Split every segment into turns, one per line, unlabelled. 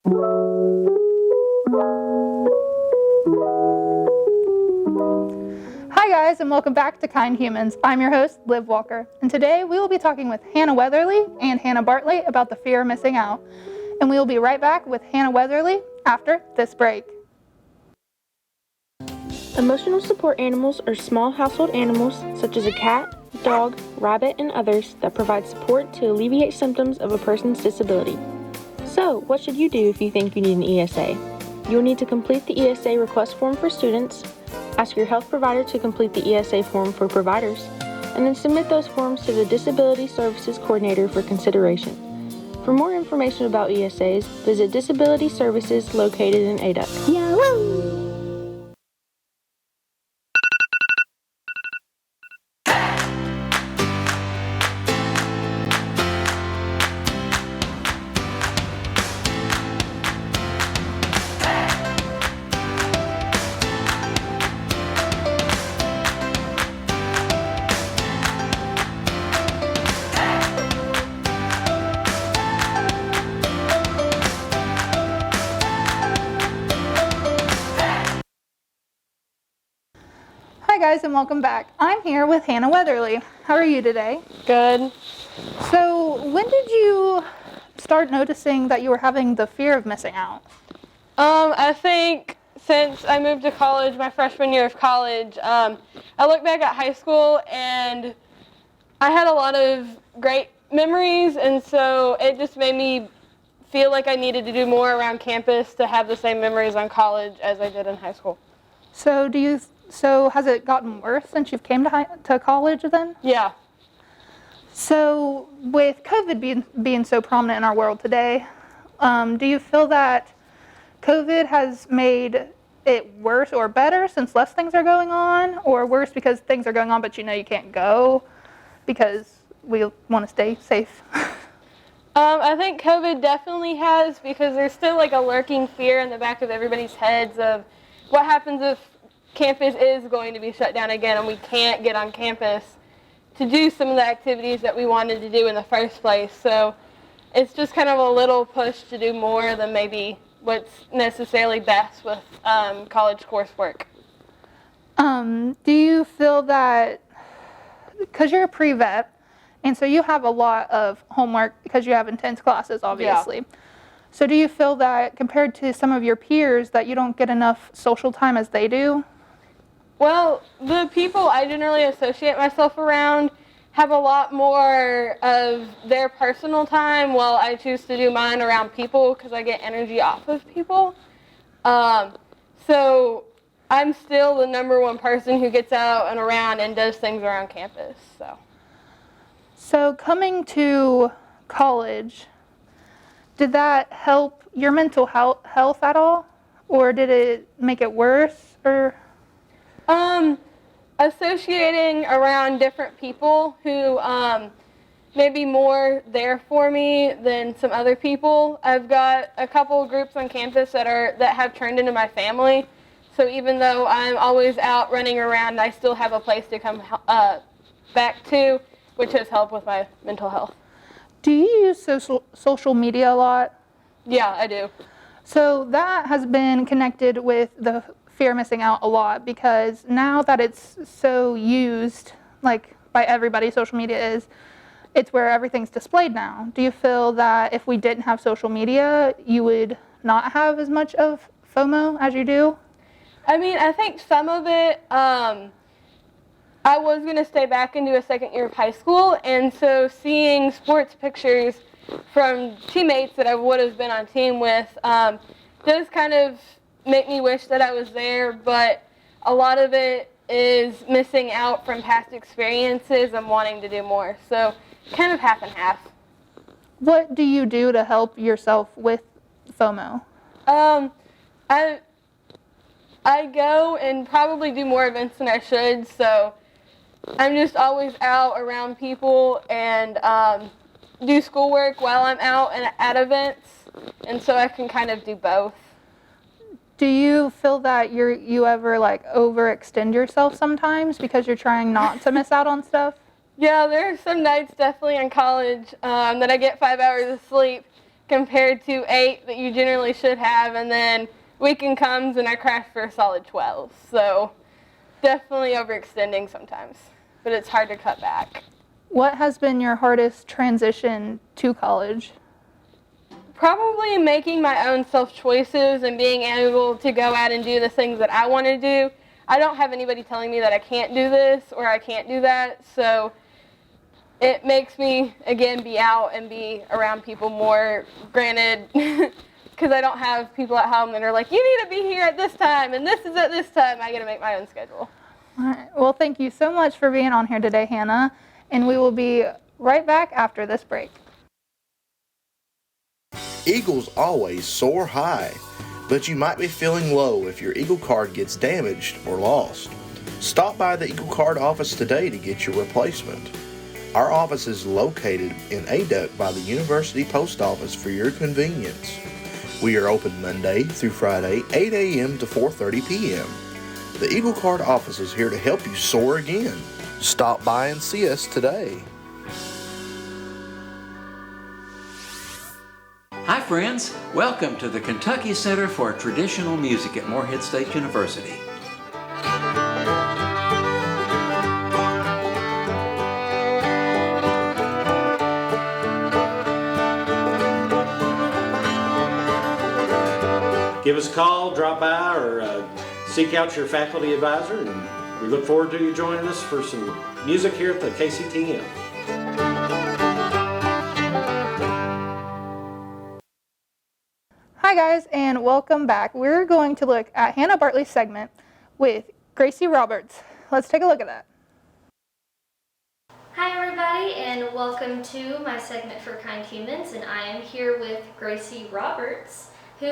Hi guys, and welcome back to Kind Humans. I'm your host, Liv Walker, and today we will be talking with Hannah Weatherly and Hannah Bartley about the fear of missing out. And we will be right back with Hannah Weatherly after this break.
Emotional support animals are small household animals such as a cat, dog, rabbit, and others that provide support to alleviate symptoms of a person's disability. So, what should you do if you think you need an ESA? You will need to complete the ESA request form for students, ask your health provider to complete the ESA form for providers, and then submit those forms to the Disability Services Coordinator for consideration. For more information about ESAs, visit Disability Services located in ADUC. Yahoo!
Hi guys, and welcome back. I'm here with Hannah Weatherly. How are you today?
Good.
So, when did you start noticing that you were having the fear of missing out?
I think since I moved to college, my freshman year of college, I look back at high school and I had a lot of great memories, and so it just made me feel like I needed to do more around campus to have the same memories on college as I did in high school.
So has it gotten worse since you've came to college then?
Yeah.
So with COVID being so prominent in our world today, do you feel that COVID has made it worse or better since less things are going on, or worse because things are going on but you know you can't go because we want to stay safe?
I think COVID definitely has, because there's still like a lurking fear in the back of everybody's heads of what happens if campus is going to be shut down again and we can't get on campus to do some of the activities that we wanted to do in the first place. So it's just kind of a little push to do more than maybe what's necessarily best with college coursework.
Do you feel that, because you're a pre-vet, and so you have a lot of homework because you have intense classes, obviously.
Yeah.
So do you feel that compared to some of your peers that you don't get enough social time as they do?
Well, the people I generally associate myself around have a lot more of their personal time, while I choose to do mine around people because I get energy off of people. So I'm still the number one person who gets out and around and does things around campus.
So coming to college, did that help your mental health at all? Or did it make it worse? Or
associating around different people who may be more there for me than some other people. I've got a couple of groups on campus that have turned into my family. So even though I'm always out running around, I still have a place to come back to, which has helped with my mental health.
Do you use social media a lot?
Yeah, I do.
So that has been connected with the fear of missing out a lot, because now that it's so used, like by everybody, social media is, it's where everything's displayed now. Do you feel that if we didn't have social media, you would not have as much of FOMO as you do?
I mean, I think some of it, I was going to stay back and do a second year of high school, and so seeing sports pictures from teammates that I would have been on team with does kind of make me wish that I was there, but a lot of it is missing out from past experiences and wanting to do more. So kind of half and half.
What do you do to help yourself with FOMO?
I go and probably do more events than I should, so I'm just always out around people and do schoolwork while I'm out and at events, and so I can kind of do both.
Do you feel that you ever like overextend yourself sometimes because you're trying not to miss out on stuff?
Yeah, there are some nights definitely in college that I get 5 hours of sleep, compared to 8 that you generally should have, and then weekend comes and I crash for a solid 12. So definitely overextending sometimes, but it's hard to cut back.
What has been your hardest transition to college?
Probably making my own self-choices and being able to go out and do the things that I want to do. I don't have anybody telling me that I can't do this or I can't do that, so it makes me, again, be out and be around people more, granted, because I don't have people at home that are like, you need to be here at this time, and this is at this time. I got to make my own schedule.
All right. Well, thank you so much for being on here today, Hannah, and we will be right back after this break.
Eagles always soar high, but you might be feeling low if your Eagle card gets damaged or lost. Stop by the Eagle Card office today to get your replacement. Our office is located in Aduc by the University Post Office for your convenience. We are open Monday through Friday, 8 a.m. to 4:30 p.m. The Eagle Card office is here to help you soar again. Stop by and see us today.
Hi friends, welcome to the Kentucky Center for Traditional Music at Morehead State University.
Give us a call, drop by, or seek out your faculty advisor, and we look forward to you joining us for some music here at the KCTM.
Hi guys, and welcome back. We're going to look at Hannah Bartley's segment with Gracie Roberts. Let's take a look at that.
Hi everybody, and welcome to my segment for Kind Humans, and I am here with Gracie Roberts, who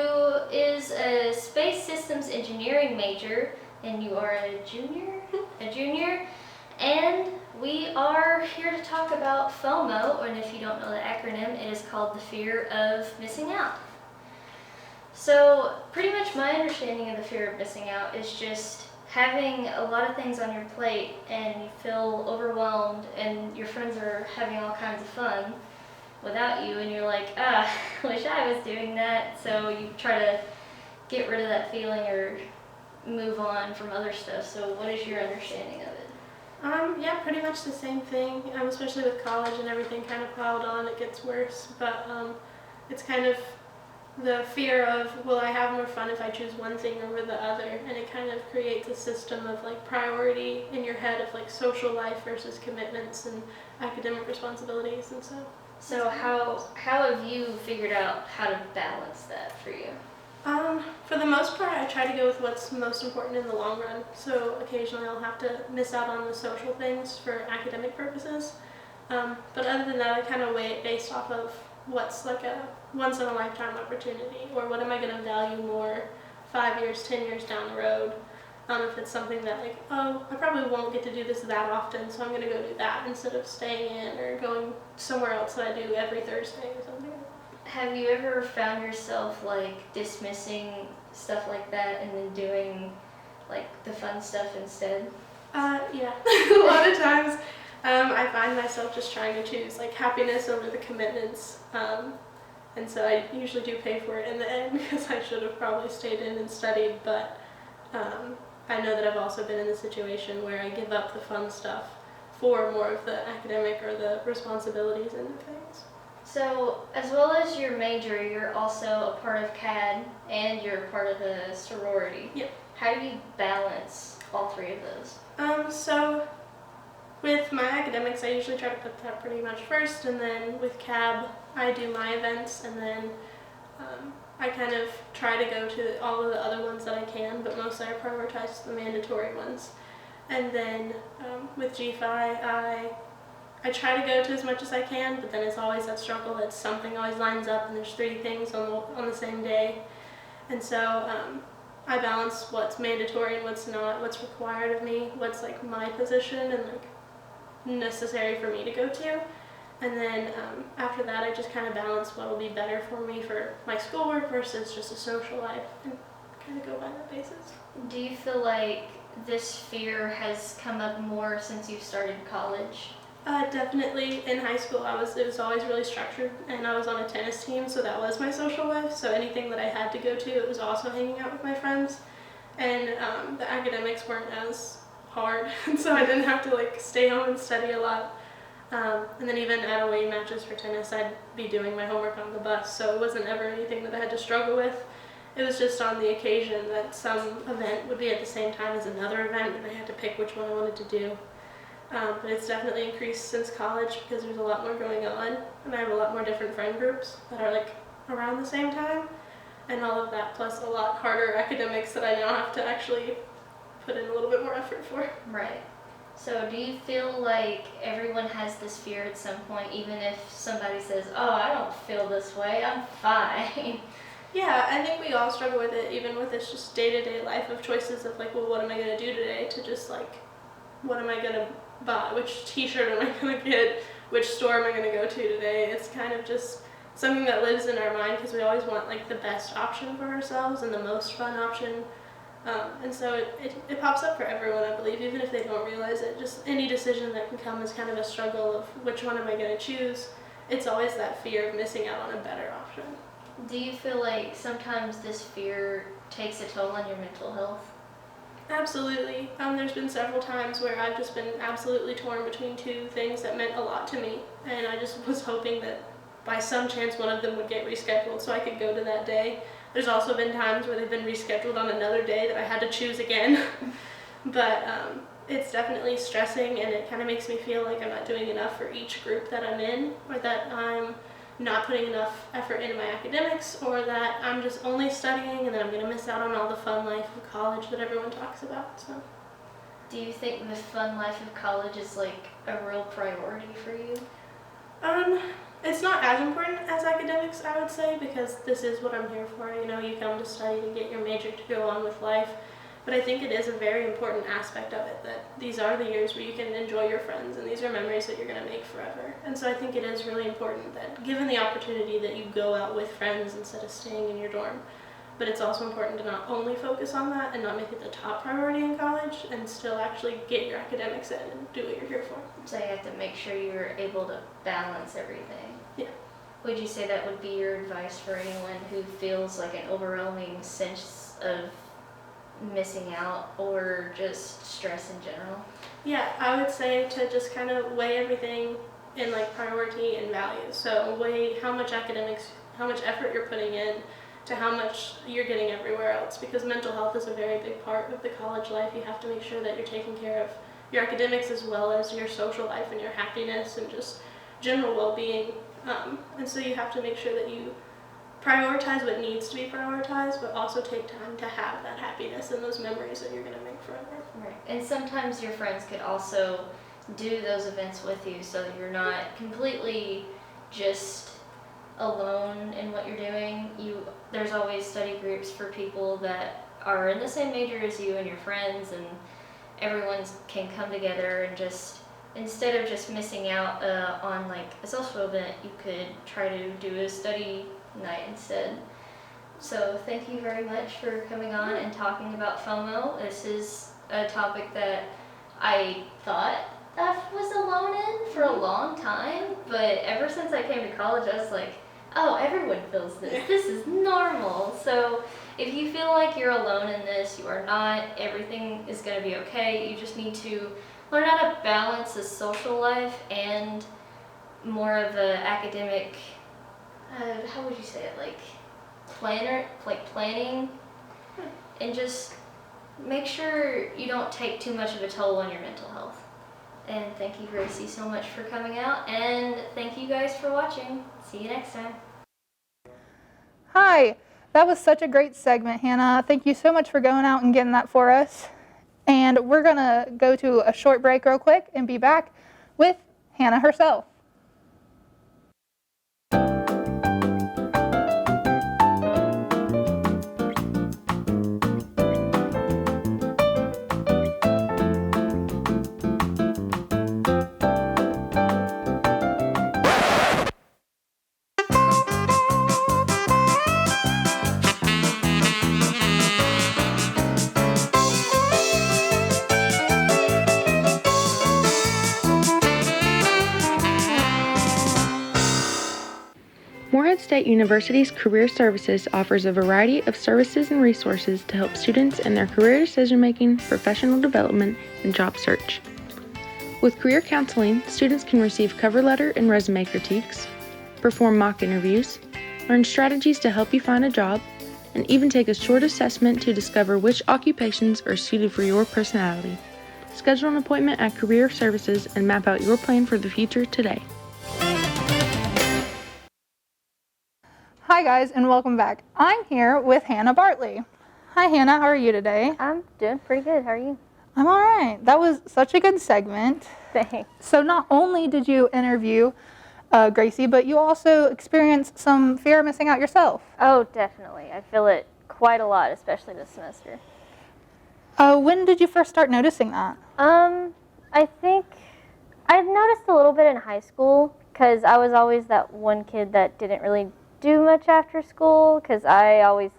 is a space systems engineering major, and you are a junior? A junior, and we are here to talk about FOMO, and if you don't know the acronym, it is called the fear of missing out. So pretty much my understanding of the fear of missing out is just having a lot of things on your plate and you feel overwhelmed and your friends are having all kinds of fun without you and you're like, I wish I was doing that. So you try to get rid of that feeling or move on from other stuff. So what is your understanding of it?
Yeah, pretty much the same thing, especially with college and everything kind of piled on, it gets worse, but it's kind of the fear of, will I have more fun if I choose one thing over the other, and it kind of creates a system of like priority in your head of like social life versus commitments and academic responsibilities and so.
So how have you figured out how to balance that for you?
For the most part, I try to go with what's most important in the long run. So occasionally I'll have to miss out on the social things for academic purposes. But other than that, I kind of weigh it based off of what's like a once in a lifetime opportunity, or what am I going to value more 5 years, 10 years down the road. If it's something that like, I probably won't get to do this that often, so I'm going to go do that instead of staying in or going somewhere else that I do every Thursday or something.
Have you ever found yourself like dismissing stuff like that and then doing like the fun stuff instead?
Yeah, a lot of times I find myself just trying to choose like happiness over the commitments, and so I usually do pay for it in the end because I should have probably stayed in and studied, but I know that I've also been in the situation where I give up the fun stuff for more of the academic or the responsibilities and the things.
So, as well as your major, you're also a part of CAD and you're part of the sorority.
Yep.
How do you balance all three of those?
So with my academics, I usually try to put that pretty much first, and then with CAB, I do my events, and then I kind of try to go to all of the other ones that I can, but mostly I prioritize the mandatory ones. And then with GFI, I try to go to as much as I can, but then it's always that struggle that something always lines up and there's 3 things on the same day. And so I balance what's mandatory and what's not, what's required of me, what's like my position and like necessary for me to go to. And then after that, I just kind of balance what will be better for me for my schoolwork versus just a social life and kind of go by that basis.
Do you feel like this fear has come up more since you started college?
Definitely in high school, it was always really structured, and I was on a tennis team, so that was my social life. So anything that I had to go to, it was also hanging out with my friends, and the academics weren't as hard, so I didn't have to like stay home and study a lot. And then even at away matches for tennis, I'd be doing my homework on the bus, so it wasn't ever anything that I had to struggle with. It was just on the occasion that some event would be at the same time as another event, and I had to pick which one I wanted to do. But it's definitely increased since college because there's a lot more going on, and I have a lot more different friend groups that are like around the same time, and all of that plus a lot harder academics that I now have to actually put in a little bit more effort for.
Right. So do you feel like everyone has this fear at some point, even if somebody says, oh, I don't feel this way, I'm fine?
Yeah, I think we all struggle with it, even with this just day-to-day life of choices of like, well, what am I going to do today, to just like, what am I going to buy, which t-shirt am I going to get, which store am I going to go to today. It's kind of just something that lives in our mind because we always want like the best option for ourselves and the most fun option. And so it pops up for everyone, I believe, even if they don't realize it. Just any decision that can come is kind of a struggle of which one am I going to choose. It's always that fear of missing out on a better option.
Do you feel like sometimes this fear takes a toll on your mental health?
Absolutely. There's been several times where I've just been absolutely torn between two things that meant a lot to me, and I just was hoping that by some chance one of them would get rescheduled so I could go to that day. There's also been times where they've been rescheduled on another day that I had to choose again. But it's definitely stressing, and it kind of makes me feel like I'm not doing enough for each group that I'm in, or that I'm not putting enough effort into my academics, or that I'm just only studying and then I'm going to miss out on all the fun life of college that everyone talks about. So,
do you think the fun life of college is like a real priority for you?
It's not as important as academics, I would say, because this is what I'm here for. You know, you come to study to get your major to go on with life. But I think it is a very important aspect of it, that these are the years where you can enjoy your friends, and these are memories that you're going to make forever. And so I think it is really important that, given the opportunity, that you go out with friends instead of staying in your dorm. But it's also important to not only focus on that and not make it the top priority in college, and still actually get your academics in and do what you're here for.
So you have to make sure you're able to balance everything.
Yeah.
Would you say that would be your advice for anyone who feels like an overwhelming sense of missing out or just stress in general?
Yeah, I would say to just kind of weigh everything in like priority and value. So weigh how much academics, how much effort you're putting in to how much you're getting everywhere else, because mental health is a very big part of the college life. You have to make sure that you're taking care of your academics as well as your social life and your happiness and just general well-being. And so you have to make sure that you prioritize what needs to be prioritized, but also take time to have that happiness and those memories that you're going to make forever.
Right. And sometimes your friends could also do those events with you, so that you're not completely just alone in what you're doing. There's always study groups for people that are in the same major as you and your friends, and everyone can come together and just, instead of just missing out on like a social event, you could try to do a study night instead. So thank you very much for coming on and talking about FOMO. This is a topic that I thought I was alone in for a long time, but ever since I came to college, I was like, oh, everyone feels this. This is normal. So if you feel like you're alone in this, you are not. Everything is going to be okay. You just need to learn how to balance a social life and more of an academic, how would you say it, like planning, and just make sure you don't take too much of a toll on your mental health. And thank you, Gracie, so much for coming out, and thank you guys for watching. See you next time.
Hi, that was such a great segment, Hannah. Thank you so much for going out and getting that for us. And we're gonna go to a short break real quick and be back with Hannah herself.
State University's Career Services offers a variety of services and resources to help students in their career decision-making, professional development, and job search. With career counseling, students can receive cover letter and resume critiques, perform mock interviews, learn strategies to help you find a job, and even take a short assessment to discover which occupations are suited for your personality. Schedule an appointment at Career Services and map out your plan for the future today.
Hi guys, and welcome back. I'm here with Hannah Bartley. Hi Hannah, how are you today?
I'm doing pretty good. How are you?
I'm all right. That was such a good segment.
Thanks.
So not only did you interview Gracie, but you also experienced some fear of missing out yourself.
Oh, definitely. I feel it quite a lot, especially this semester.
When did you first start noticing that?
I think I've noticed a little bit in high school because I was always that one kid that didn't really do much after school because I always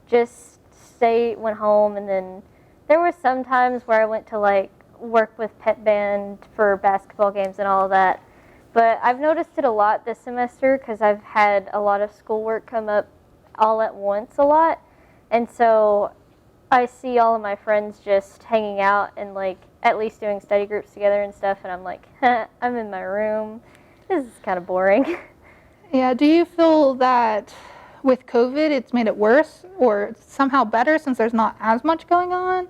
just went home, and then there were some times where I went to work with pep band for basketball games and all of that. But I've noticed it a lot this semester because I've had a lot of schoolwork come up all at once a lot, and so I see all of my friends just hanging out and at least doing study groups together and stuff, and I'm like, I'm in my room. This is kind of boring.
Yeah, do you feel that with COVID it's made it worse or somehow better since there's not as much going on?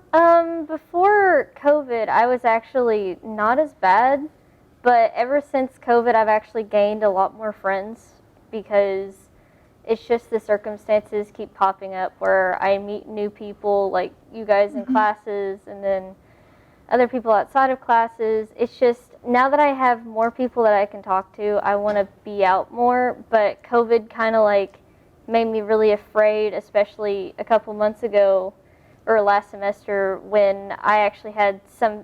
Before COVID, I was actually not as bad, but ever since COVID, I've actually gained a lot more friends because it's just the circumstances keep popping up where I meet new people like you guys in classes and then other people outside of classes. It's just, now that I have more people that I can talk to, I want to be out more, but COVID kind of made me really afraid, especially a couple months ago or last semester when I actually had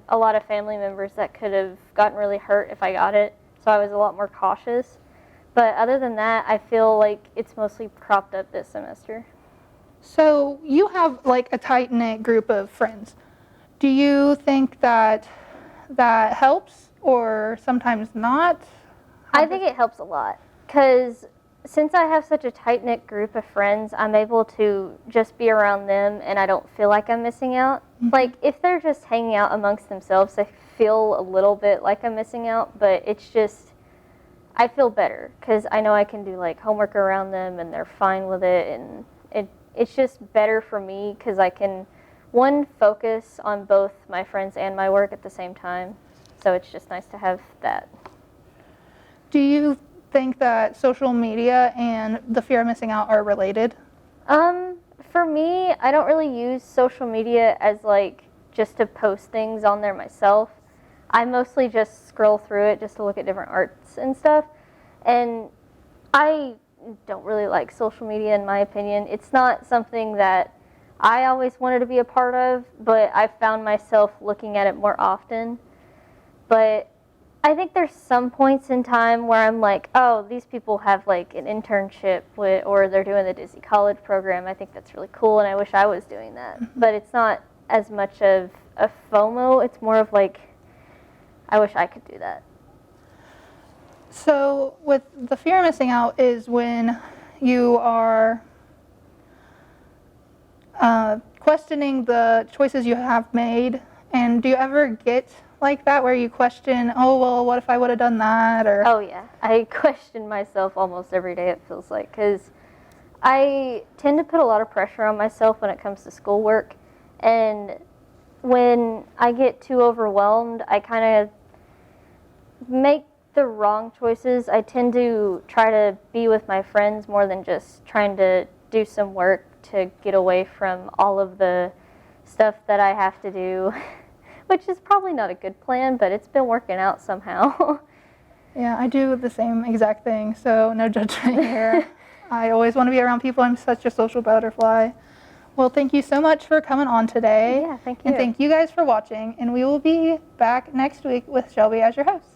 a lot of family members that could have gotten really hurt if I got it, so I was a lot more cautious. But other than that, I feel like it's mostly cropped up this semester.
So you have a tight-knit group of friends. Do you think that helps or sometimes not?
I think it helps a lot because since I have such a tight-knit group of friends, I'm able to just be around them and I don't feel like I'm missing out. If they're just hanging out amongst themselves, I feel a little bit like I'm missing out, but it's just, I feel better because I know I can do homework around them and they're fine with it, and it's just better for me because I can, one, focus on both my friends and my work at the same time. So it's just nice to have that.
Do you think that social media and the fear of missing out are related?
For me, I don't really use social media as just to post things on there myself. I mostly just scroll through it just to look at different arts and stuff. And I don't really like social media in my opinion. It's not something that I always wanted to be a part of, but I found myself looking at it more often. But I think there's some points in time where I'm like, oh, these people have an internship or they're doing the Disney College program. I think that's really cool and I wish I was doing that. But it's not as much of a FOMO. It's more of I wish I could do that.
So with the fear of missing out is when you are questioning the choices you have made, and do you ever get like that where you question, oh well, what if I would have done that? Or
oh yeah, I question myself almost every day, it feels like, because I tend to put a lot of pressure on myself when it comes to schoolwork, and when I get too overwhelmed, I kind of make the wrong choices. I tend to try to be with my friends more than just trying to do some work to get away from all of the stuff that I have to do, which is probably not a good plan, but it's been working out somehow.
Yeah, I do the same exact thing, so no judgment here. I always want to be around people. I'm such a social butterfly. Well, thank you so much for coming on today.
Yeah, thank you.
And thank you guys for watching, and we will be back next week with Shelby as your host.